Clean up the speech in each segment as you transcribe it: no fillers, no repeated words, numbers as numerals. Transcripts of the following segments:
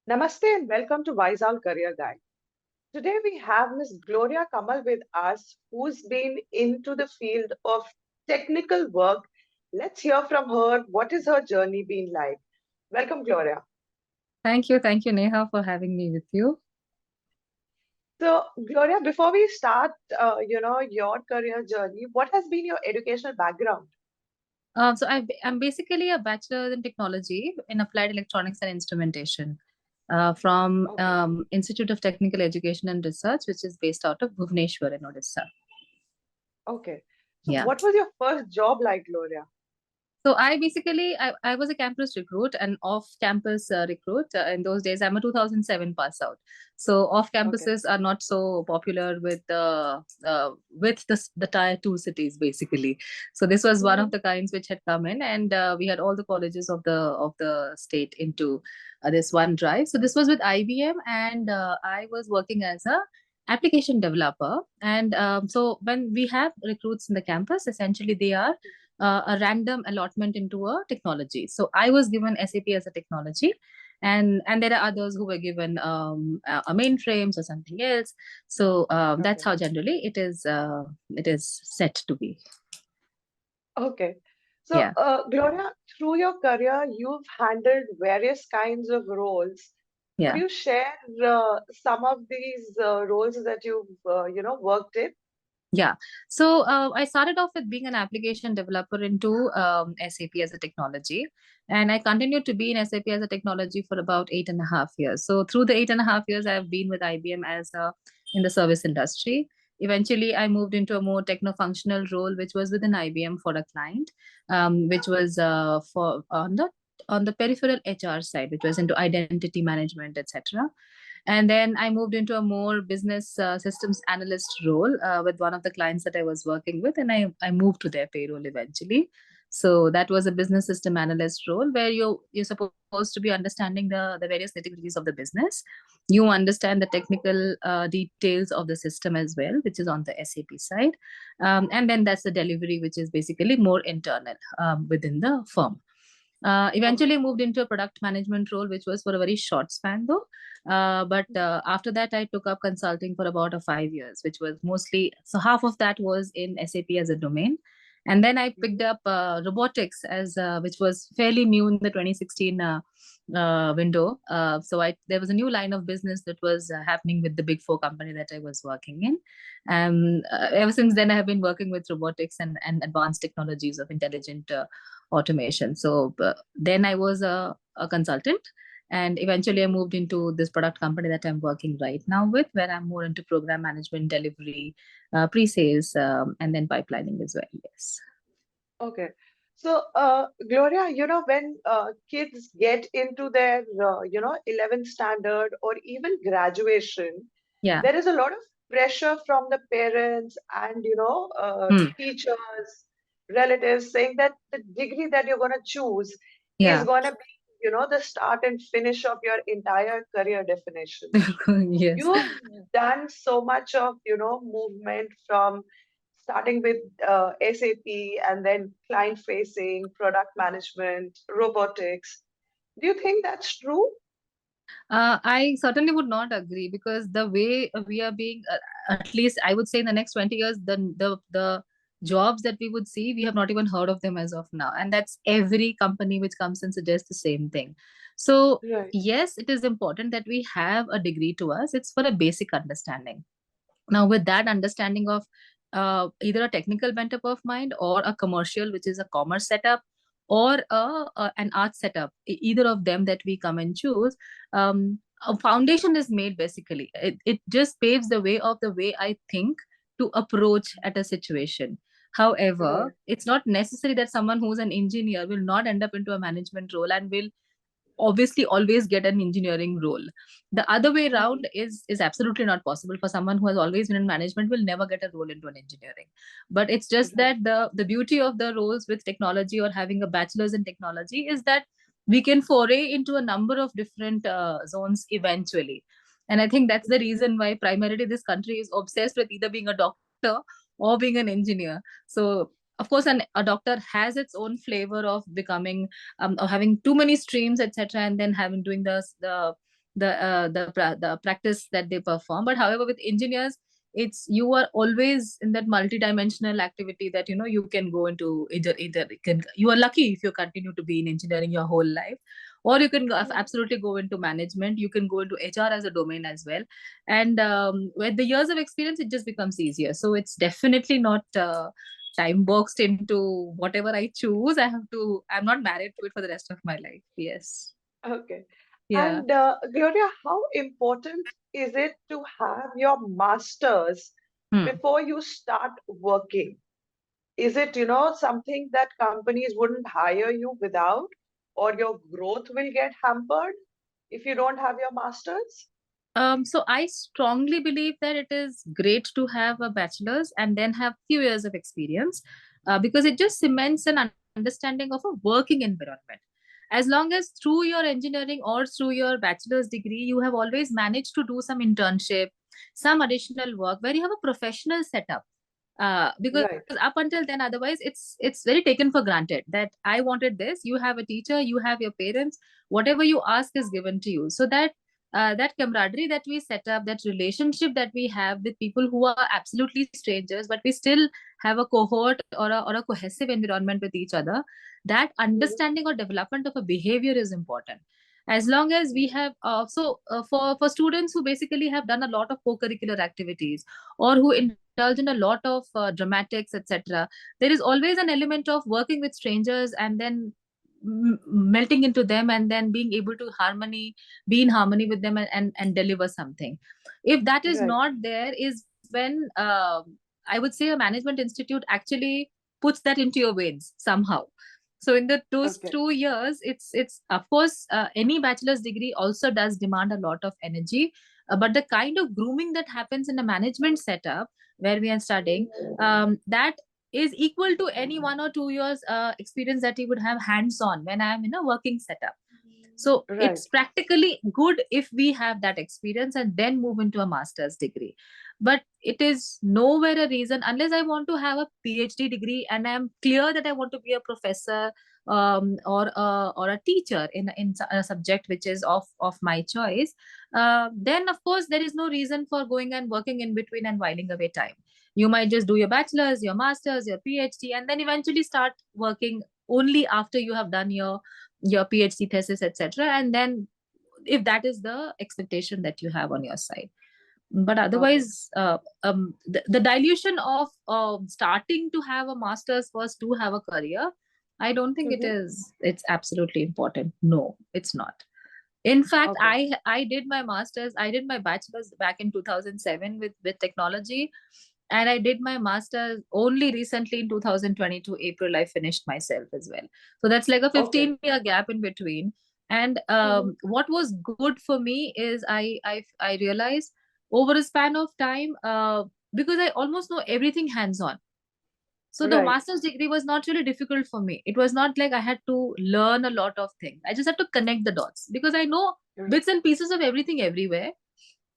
Namaste and welcome to Vizal Career Guide. Today we have Miss Gloria Kamal with us, who's been into the field of technical work. Let's hear from her. What is her journey been like? Welcome, Gloria. Thank you, Neha, for having me with you. So, Gloria, before we start, your career journey, what has been your educational background? I'm basically a bachelor in technology in applied electronics and instrumentation from Okay, Institute of Technical Education and Research, which is based out of Bhubaneswar in Odisha. okay. So, Yeah. what was your first job like, Gloria? So I was a campus recruit and off-campus recruit. In those days, I'm a 2007 pass out. So off Okay. campuses are not so popular with the tier two cities basically. So this was one of Mhm. the kinds which had come in, and we had all the colleges of the state into this one drive. So this was with IBM, and I was working as a application developer. And so when we have recruits in the campus, essentially they are a random allotment into a technology. So I was given SAP as a technology, and there are others who were given a mainframes or something else. So that's Okay. how generally it is set to be. Okay. So, Yeah. Gloria, through your career, you've handled various kinds of roles. Could Yeah. you share some of these roles that you've worked in? Yeah. So I started off with being an application developer into SAP as a technology. And I continued to be in SAP as a technology for about 8.5 years. So through the 8.5 years, I've been with IBM in the service industry. Eventually, I moved into a more techno-functional role, which was within IBM for a client, which was for on the peripheral HR side, which was into identity management, etc. And then I moved into a more business systems analyst role with one of the clients that I was working with, and I moved to their payroll eventually. So that was a business system analyst role where you're supposed to be understanding the various nitty-gritties of the business. You understand the technical details of the system as well, which is on the SAP side. And then that's the delivery, which is basically more internal within the firm. Eventually Okay. moved into a product management role, which was for a very short span though. But after that, I took up consulting for about 5 years, which was mostly, so half of that was in SAP as a domain. And then I picked Mhm. up robotics which was fairly new in the 2016 window. There was a new line of business that was happening with the big four company that I was working in. Ever since then, I have been working with robotics and advanced technologies of intelligent automation. So then I was a consultant, and eventually I moved into this product company that I'm working right now with, where I'm more into program management, delivery, pre-sales, and then pipelining as well. Yes. Okay. So, Gloria, when kids get into their, 11th standard or even graduation, Yeah. there is a lot of pressure from the parents and, Hmm. teachers, relatives saying that the degree that you're going to choose is Yeah. going to be, the start and finish of your entire career definition. Yes. You've done so much of, movement from starting with SAP and then client facing, product management, robotics. Do you think that's true? I certainly would not agree, because the way we are being, at least I would say in the next 20 years, the jobs that we would see, we have not even heard of them as of now. And that's every company which comes and suggests the same thing. So, Right. yes, it is important that we have a degree to us. It's for a basic understanding. Now, with that understanding of either a technical bent up of mind or a commercial, which is a commerce setup, or an art setup, either of them that we come and choose, a foundation is made basically. It just paves the way of the way I think to approach at a situation. However, Right. it's not necessary that someone who's an engineer will not end up into a management role and will obviously always get an engineering role. The other way Mhm. around is absolutely not possible. For someone who has always been in management will never get a role into an engineering. But it's just Right. that the beauty of the roles with technology or having a bachelor's in technology is that we can foray into a number of different zones eventually. And I think that's the reason why primarily this country is obsessed with either being a doctor or being an engineer. So of course a doctor has its own flavor of becoming or having too many streams, etc., and then having doing the the practice that they perform. But however, with engineers, it's you are always in that multidimensional activity that you can go into either you are lucky if you continue to be in engineering your whole life, or you can absolutely go into management. You can go into HR as a domain as well, and with the years of experience, it just becomes easier. So it's definitely not time boxed into whatever I choose. I'm not married to it for the rest of my life. Yes. Okay. Yeah. And Gloria, how important is it to have your master's Hmm. before you start working? Is it, something that companies wouldn't hire you without, or your growth will get hampered if you don't have your master's? So I strongly believe that it is great to have a bachelor's and then have few years of experience, because it just cements an understanding of a working environment. As long as through your engineering or through your bachelor's degree, you have always managed to do some internship, some additional work where you have a professional setup. Because Right. up until then, otherwise, it's very taken for granted that I wanted this. You have a teacher, you have your parents. Whatever you ask is given to you. So that camaraderie that we set up, that relationship that we have with people who are absolutely strangers, but we still have a cohort or a cohesive environment with each other, that Mhm. understanding or development of a behavior is important. As long as we have for students who basically have done a lot of co-curricular activities, or who indulge in a lot of dramatics, etc., there is always an element of working with strangers and then melting into them, and then being able to be in harmony with them, and deliver something. If that is Right. not there, is when I would say a management institute actually puts that into your veins somehow. So in those Okay. 2 years, it's of course, any bachelor's degree also does demand a lot of energy, but the kind of grooming that happens in a management setup where we are studying, that is equal to any 1 or 2 years experience that you would have hands on when I'm in a working setup. So Right. it's practically good if we have that experience and then move into a master's degree. But it is nowhere a reason, unless I want to have a PhD degree and I'm clear that I want to be a professor, or a teacher in a subject which is of my choice. Then of course there is no reason for going and working in between and whiling away time. You might just do your bachelor's, your master's, your PhD, and then eventually start working only after you have done your PhD thesis, etc. And then, if that is the expectation that you have on your side. But Okay. otherwise, the dilution of starting to have a master's first to have a career, I don't think Mhm. it's absolutely important. No, it's not. In fact, Okay. I did my master's, I did my bachelor's back in 2007 with technology, and I did my master's only recently in 2022 April. I finished myself as well. So that's like a Okay. 15-year gap in between. And Mhm. what was good for me is I realized over a span of time, because I almost know everything hands on. So the Right. master's degree was not really difficult for me. It was not like I had to learn a lot of things. I just had to connect the dots because I know Right. bits and pieces of everything everywhere.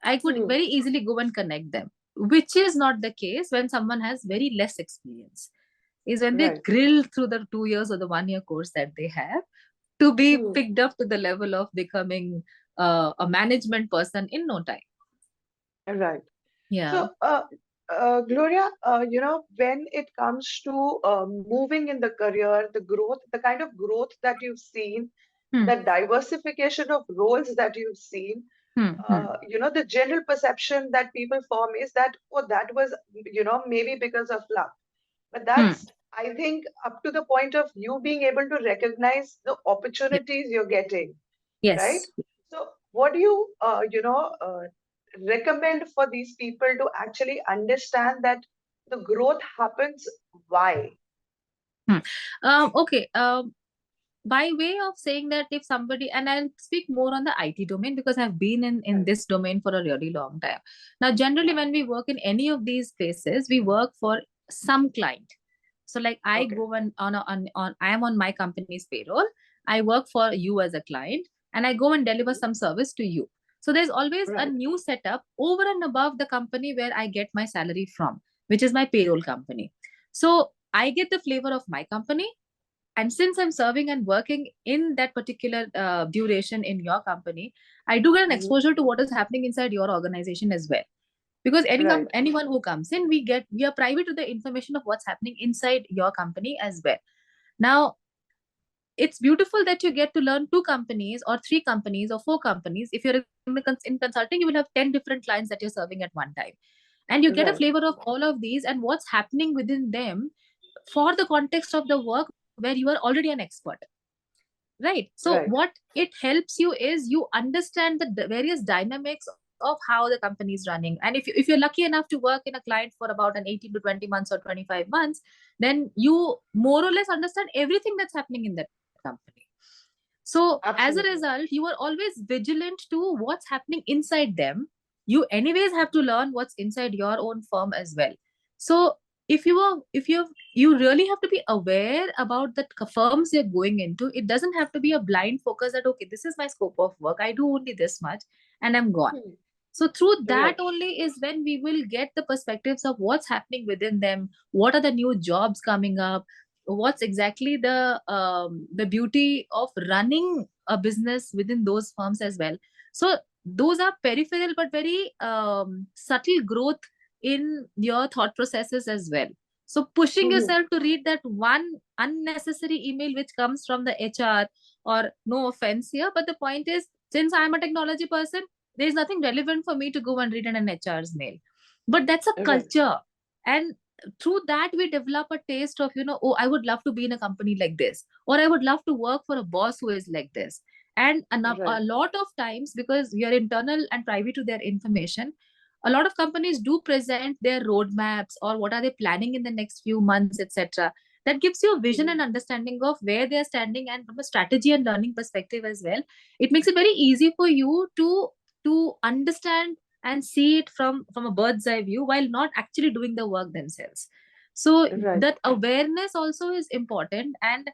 I could Hmm. very easily go and connect them, which is not the case when someone has very less experience. Is when they Right. grill through the 2 years or the 1 year course that they have to be Hmm. picked up to the level of becoming a management person in no time. Right. Yeah. So, Gloria, when it comes to moving in the career, the growth, the kind of growth that you've seen, Hmm. the diversification of roles that you've seen, Hmm. Hmm. the general perception that people form is that, oh, that was, maybe because of luck. But Hmm. that's, I think, up to the point of you being able to recognize the Yeah. opportunities you're getting, right? Yes. So, what do you, recommend for these people to actually understand that the growth happens? Why? Hmm. Okay. By way of saying that, if somebody, and I'll speak more on the IT domain because I've been in Right. this domain for a really long time. Now, generally, when we work in any of these places, we work for some client. So, like I Okay. go on I am on my company's payroll. I work for you as a client, and I go and deliver Mhm. some service to you. So there's always a Right. new setup over and above the company where I get my salary from, which is my payroll company. So I get the flavor of my company, And since I'm serving and working in that particular duration in your company, I do get an Mhm. exposure to what is happening inside your organization as well. Because Right. anyone who comes in, we are privy to the information of what's happening inside your company as well. Now, it's beautiful that you get to learn 2 companies or 3 companies or 4 companies. If you're in consulting, you will have 10 different clients that you're serving at one time. And you get a Right. flavor of all of these and what's happening within them for the context of the work where you are already an expert. Right. So Right. what it helps you is you understand the various dynamics of how the company is running. And if you're lucky enough to work in a client for about an 18 to 20 months or 25 months, then you more or less understand everything that's happening in that company. So as a Absolutely. result, you are always vigilant to what's happening inside them. You anyways have to learn what's inside your own firm as well. So if you really have to be aware about the firms you're going into. It doesn't have to be a blind focus that okay, this is my scope of work. I do only this much and I'm gone. Hmm. So through that Right. only is when we will get the perspectives of what's happening within them, what are the new jobs coming up, what's exactly the beauty of running a business within those firms as well. So those are peripheral but very subtle growth in your thought processes as well. So pushing Mhm. yourself to read that one unnecessary email which comes from the HR, or no offense here, but the point is, since I'm a technology person, there's nothing relevant for me to go and read in an HR's mail. But that's a Right. culture. And through that, we develop a taste of, oh, I would love to be in a company like this, or I would love to work for a boss who is like this. And a Right. lot of times, because we are internal and private to their information, a lot of companies do present their roadmaps or what are they planning in the next few months, etc. That gives you a vision Mhm. and understanding of where they're standing, and from a strategy and learning perspective as well. It makes it very easy for you to understand and see it from a bird's eye view while not actually doing the work themselves. So Right. that awareness also is important, and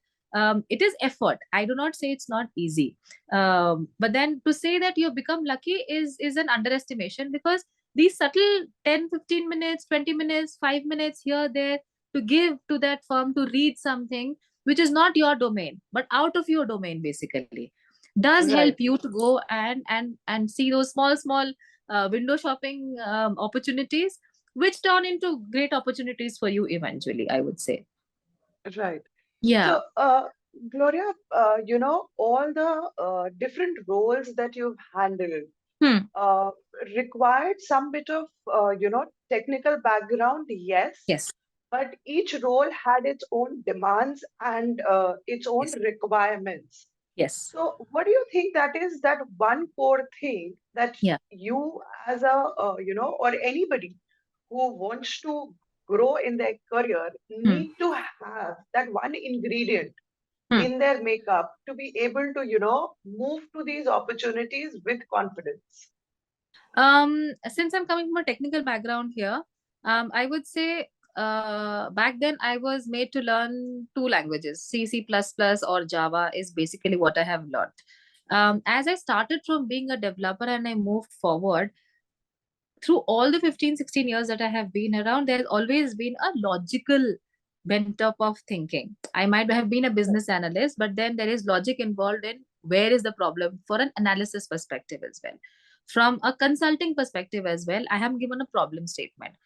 it is effort. I do not say it's not easy, but then to say that you have become lucky is an underestimation, because these subtle 10-15 minutes, 20 minutes, 5 minutes here there to give to that firm to read something which is not your domain but out of your domain basically does help Right. you to go and see those small window shopping opportunities, which turn into great opportunities for you eventually, I would say. Right. Yeah. So, Gloria, all the different roles that you've handled Hmm. uh, required some bit of, technical background, yes, Yes. but each role had its own demands and its own Yes. requirements. Yes. So, what do you think that is that one core thing that Yeah. you, as a, or anybody who wants to grow in their career, Hmm. need to have that one ingredient Hmm. in their makeup to be able to, move to these opportunities with confidence? Since I'm coming from a technical background here, I would say back then I was made to learn 2 languages, C, C++ or Java is basically what I have learned. As I started from being a developer and I moved forward, through all the 15, 16 years that I have been around, there's always been a logical bent up of thinking. I might have been a Right. business analyst, but then there is logic involved in where is the problem for an analysis perspective as well. From a consulting perspective as well, I have given a problem statement.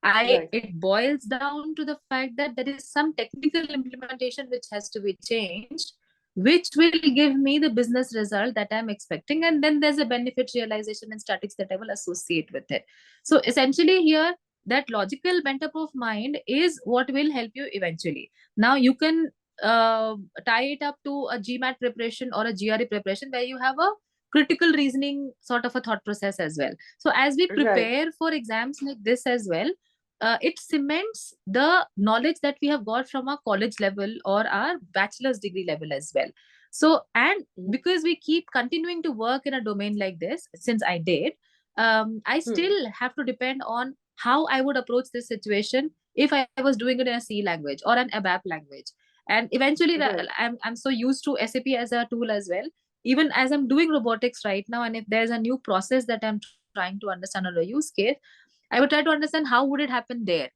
Right. It boils down to the fact that there is some technical implementation which has to be changed, which will give me the business result that I'm expecting, and then there's a benefit realization and statics that I will associate with it. So essentially here, that logical bent up of mind is what will help you eventually. Now you can tie it up to a GMAT preparation or a GRE preparation where you have a critical reasoning sort of a thought process as well. So as we Right. prepare for exams like this as well, it cements the knowledge that we have got from our college level or our bachelor's degree level as well. So, and Mhm. because we keep continuing to work in a domain like this, since I did, I Hmm. still have to depend on how I would approach this situation if I was doing it in a C language or an ABAP language. And eventually, Right. I'm so used to SAP as a tool as well. Even as I'm doing robotics right now, and if there's a new process that I'm trying to understand or a use case, I would try to understand how would it happen there,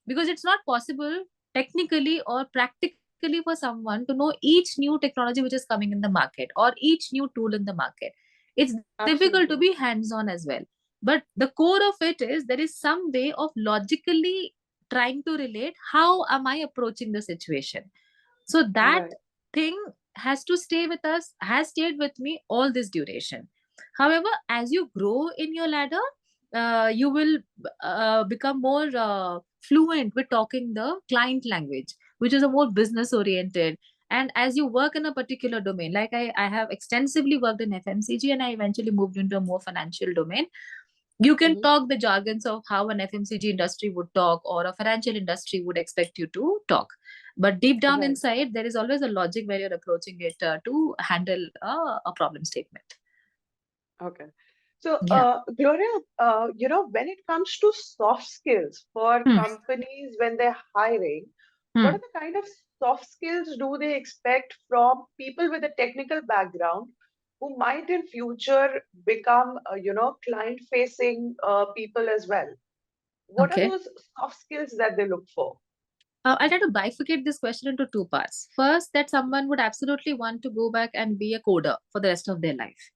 because it's not possible technically or practically for someone to know each new technology which is coming in the market or each new tool in the market. It's difficult to Absolutely. be hands-on as well. But the core of it is there is some way of logically trying to relate how am I approaching the situation. So that Right. thing has to stay with us, has stayed with me all this duration. However, as you grow in your ladder, you will become more fluent with talking the client language, which is a more business oriented. And as you work in a particular domain, like I have extensively worked in FMCG and I eventually moved into a more financial domain, you can Mhm. talk the jargons of how an FMCG industry would talk or a financial industry would expect you to talk. But deep down Right. inside, there is always a logic where you're approaching it to handle a problem statement. Okay. So, Yeah. Gloria, when it comes to soft skills for Hmm. companies when they're hiring, what Hmm. are the kind of soft skills do they expect from people with a technical background who might in future become, client-facing people as well? What are Okay. those soft skills that they look for? I'll try to bifurcate this question into two parts. First, that someone would absolutely want to go back and be a coder for the rest of their life.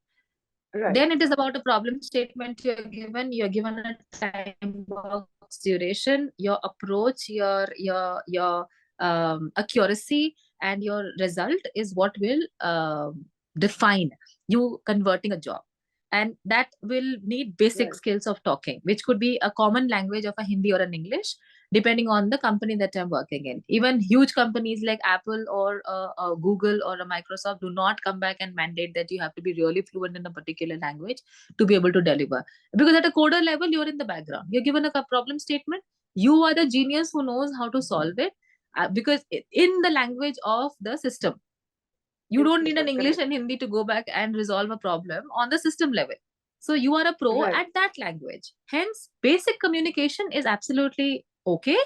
Right. Then it is about a problem statement you're given a time box duration, your approach, your accuracy, and your result is what will define you converting a job. And that will need basic Right. skills of talking, which could be a common language of a Hindi or an English, depending on the company that I'm working in. Even huge companies like Apple or Google or a Microsoft do not come back and mandate that you have to be really fluent in a particular language to be able to deliver. Because at a coder level, you're in the background. You're given a problem statement. You are the genius who knows how to solve it because in the language of the system. You In don't need an system, English correct. and Hindi to go back and resolve a problem on the system level. So you are a pro Right. at that language. Hence, basic communication is absolutely okay.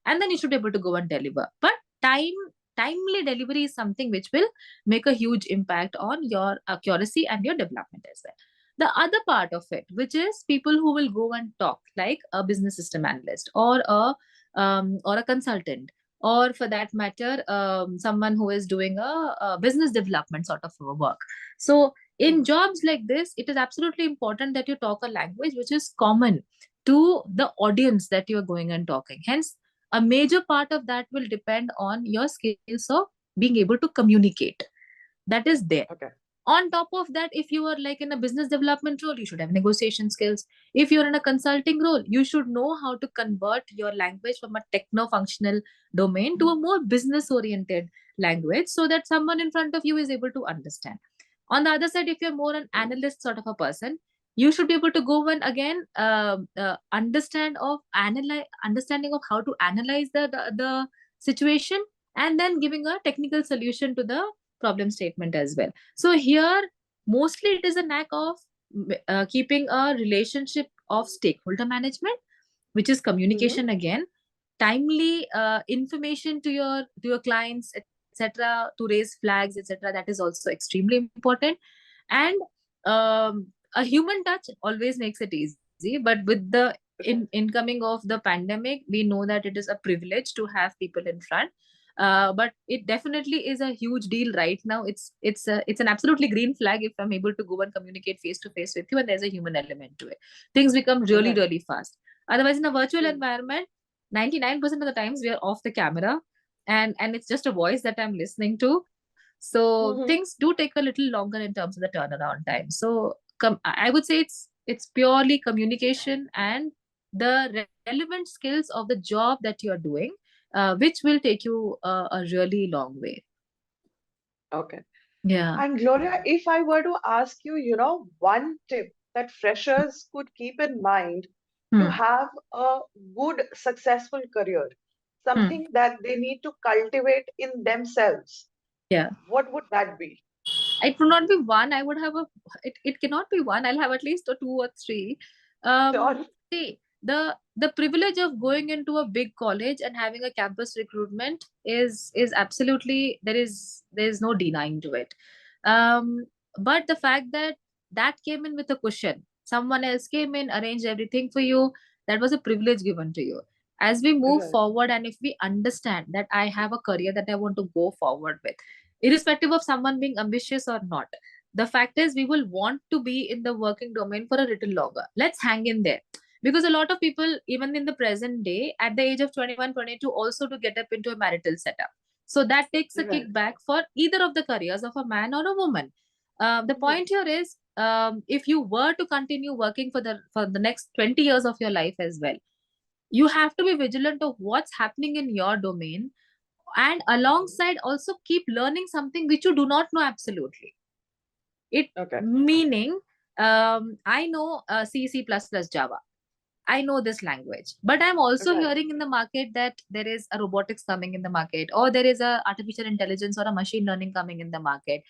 And then you should be able to go and deliver. But timely delivery is something which will make a huge impact on your accuracy and your development as well. The other part of it, which is people who will go and talk, like a business system analyst or a consultant, or for that matter, someone who is doing a business development sort of work. So, in Mhm. jobs like this, it is absolutely important that you talk a language which is common to the audience that you are going and talking. Hence, a major part of that will depend on your skills of being able to communicate. That is there. Okay. On top of that, if you are like in a business development role, you should have negotiation skills. If you're in a consulting role, you should know how to convert your language from a techno functional domain to a more business oriented language so that someone in front of you is able to understand. On the other side, if you're more an analyst sort of a person, you should be able to go and again understanding of how to analyze the situation and then giving a technical solution to the problem statement as well. So here, mostly it is a knack of keeping a relationship of stakeholder management, which is Hmm. communication again, timely information to your clients, etc., to raise flags, etc. That is also extremely important, and a human touch always makes it easy. But with the incoming of the pandemic, we know that it is a privilege to have people in front, but it definitely is a huge deal right now. It's an absolutely green flag if I'm able to go and communicate face to face with you, and there's a human element to it. Things become really Right. really fast. Otherwise, in a virtual Mm. environment, 99% of the times we are off the camera, and it's just a voice that I'm listening to. So Mhm. things do take a little longer in terms of the turnaround time. So I would say it's purely communication and the relevant skills of the job that you're doing, which will take you a really long way. Okay. Yeah. And Gloria, if I were to ask you, one tip that freshers could keep in mind to Hmm. have a good, successful career, Hmm. something that they need to cultivate in themselves, Yeah. what would that be? It would not be one. I would have it cannot be one. I'll have at least a two or three. Sure. See, the privilege of going into a big college and having a campus recruitment is absolutely there is no denying to it. Um, but the fact that that came in with a cushion, someone else came in, arranged everything for you, that was a privilege given to you. As we move Right. forward, and if we understand that I have a career that I want to go forward with, irrespective of someone being ambitious or not, the fact is we will want to be in the working domain for a little longer. Let's hang in there. Because a lot of people, even in the present day, at the age of 21, 22, also to get up into a marital setup. So that takes a Right. kickback for either of the careers of a man or a woman. The Mhm. point here is, if you were to continue working for the next 20 years of your life as well, you have to be vigilant of what's happening in your domain, and Mhm. alongside also keep learning something which you do not know absolutely. It Okay. meaning, I know C, C++, Java. I know this language, but I'm also Right. hearing in the market that there is a robotics coming in the market, or there is a artificial intelligence or a machine learning coming in the market.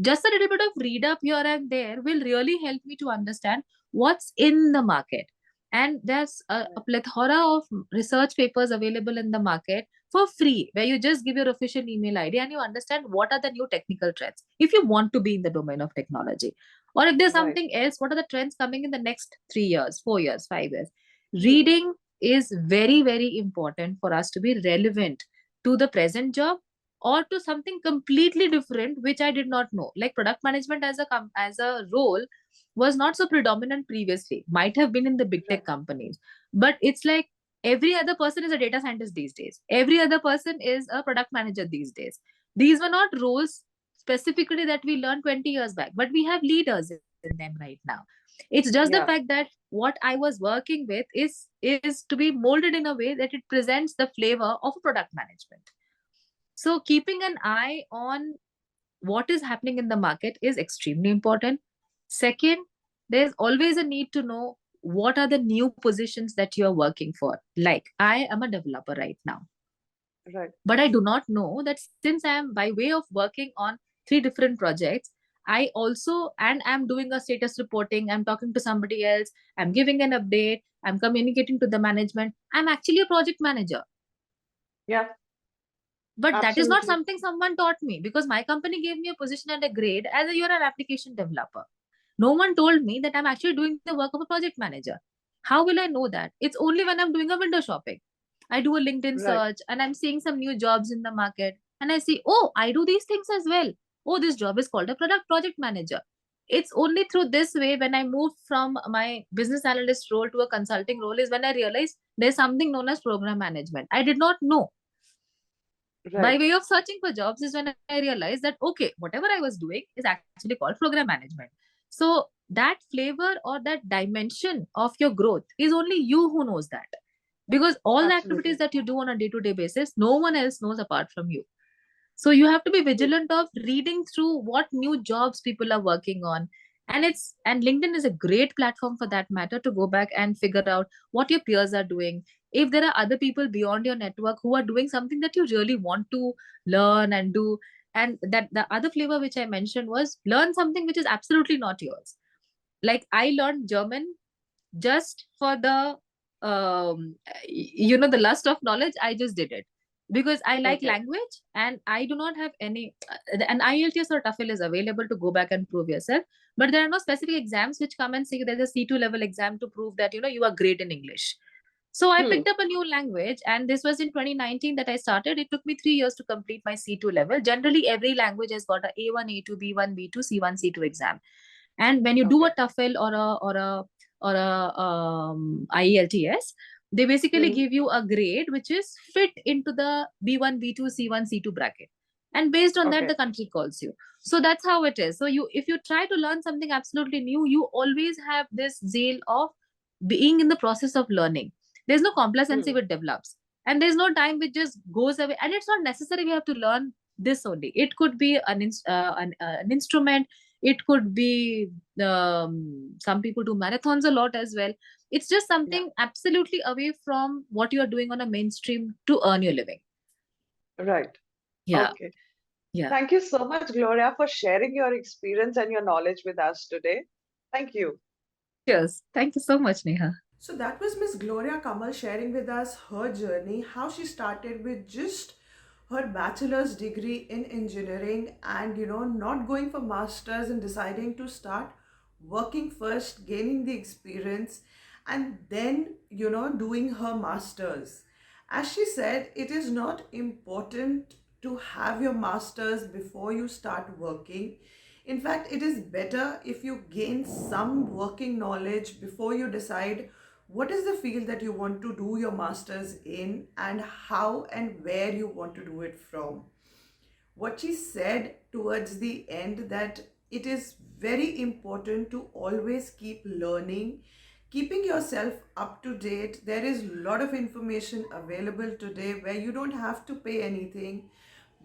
Just a little bit of read up here and there will really help me to understand what's in the market. And there's a Right. plethora of research papers available in the market for free, where you just give your official email ID and you understand what are the new technical trends. If you want to be in the domain of technology, or if there's Right. something else, what are the trends coming in the next 3 years, 4 years, 5 years? Hmm. Reading is very, very important for us to be relevant to the present job or to something completely different which I did not know. Like product management as a role was not so predominant previously, might have been in the big tech Right. companies, but it's like every other person is a data scientist these days, every other person is a product manager these days. These were not roles specifically that we learned 20 years back, but we have leaders in them right now. It's just the Yeah. fact that what I was working with is to be molded in a way that it presents the flavor of a product management. So keeping an eye on what is happening in the market is extremely important. Second, there's always a need to know what are the new positions that you're working for. Like I am a developer right now, Right. but I do not know that since I am by way of working on three different projects, I also and I'm doing a status reporting, I'm talking to somebody else, I'm giving an update, I'm communicating to the management, I'm actually a project manager. Yeah. But that is not Absolutely. something someone taught me, because my company gave me a position and a grade as a you're an application developer. No one told me that I'm actually doing the work of a project manager. How will I know that? It's only when I'm doing a window shopping. I do a LinkedIn Right. search and I'm seeing some new jobs in the market and I see, oh, I do these things as well. Oh, this job is called a product project manager. It's only through this way when I moved from my business analyst role to a consulting role is when I realized there's something known as program management. I did not know. By Right. way of searching for jobs is when I realized that okay, whatever I was doing is actually called program management. So that flavor or that dimension of your growth is only you who knows that, because all the activities Absolutely. that you do on a day-to-day basis, no one else knows apart from you. So you have to be True. vigilant of reading through what new jobs people are working on. And LinkedIn is a great platform for that matter, to go back and figure out what your peers are doing. If there are other people beyond your network who are doing something that you really want to learn and do. And that the other flavor which I mentioned was learn something which is absolutely not yours. Like I learned German just for the the lust of knowledge. I just did it because I like Okay. language, and I do not have any an IELTS or TOEFL is available to go back and prove yourself, but there are no specific exams which come and say there's a C2 level exam to prove that you are great in English. So I Hmm. picked up a new language, and this was in 2019 that I started. It took me 3 years to complete my C2 level. Generally every language has got a A1, A2, B1, B2, C1, C2 exam. And when you do Okay. a TOEFL or a IELTS, they basically Hmm. give you a grade which is fit into the B1, B2, C1, C2 bracket. And based on that, Okay. the country calls you. So that's how it is. So if you try to learn something absolutely new, you always have this zeal of being in the process of learning. There's no complacency Hmm. which develops. And there's no time which just goes away. And it's not necessary we have to learn this only. It could be an instrument. It could be some people do marathons a lot as well. It's just Yeah. something absolutely away from what you are doing on a mainstream to earn your living. Right. Yeah, Okay. yeah. Thank you so much, Gloria, for sharing your experience and your knowledge with us today. Thank you. Cheers. Thank you so much, Neha. So that was Miss Gloria Kamal sharing with us her journey, how she started with just her bachelor's degree in engineering and not going for masters and deciding to start working first, gaining the experience and then doing her masters. As she said, it is not important to have your master's before you start working. In fact, it is better if you gain some working knowledge before you decide what is the field that you want to do your master's in and how and where you want to do it from. What she said towards the end, that it is very important to always keep learning, keeping yourself up to date. There is a lot of information available today where you don't have to pay anything,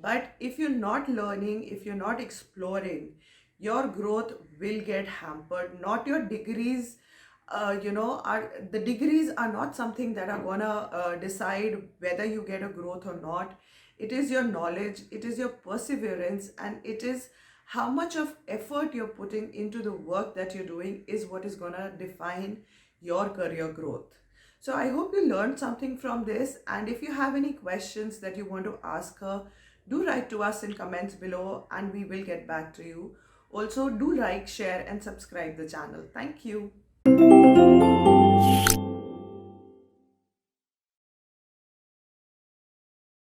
but if you're not learning, if you're not exploring, your growth will get hampered. Not your degrees, are the degrees are not something that are gonna decide whether you get a growth or not. It is your knowledge, it is your perseverance, and it is how much of effort you're putting into the work that you're doing is what is gonna define your career growth. So I hope you learned something from this, and if you have any questions that you want to ask her, do write to us in comments below and we will get back to you. Also, do like, share and subscribe the channel. Thank you.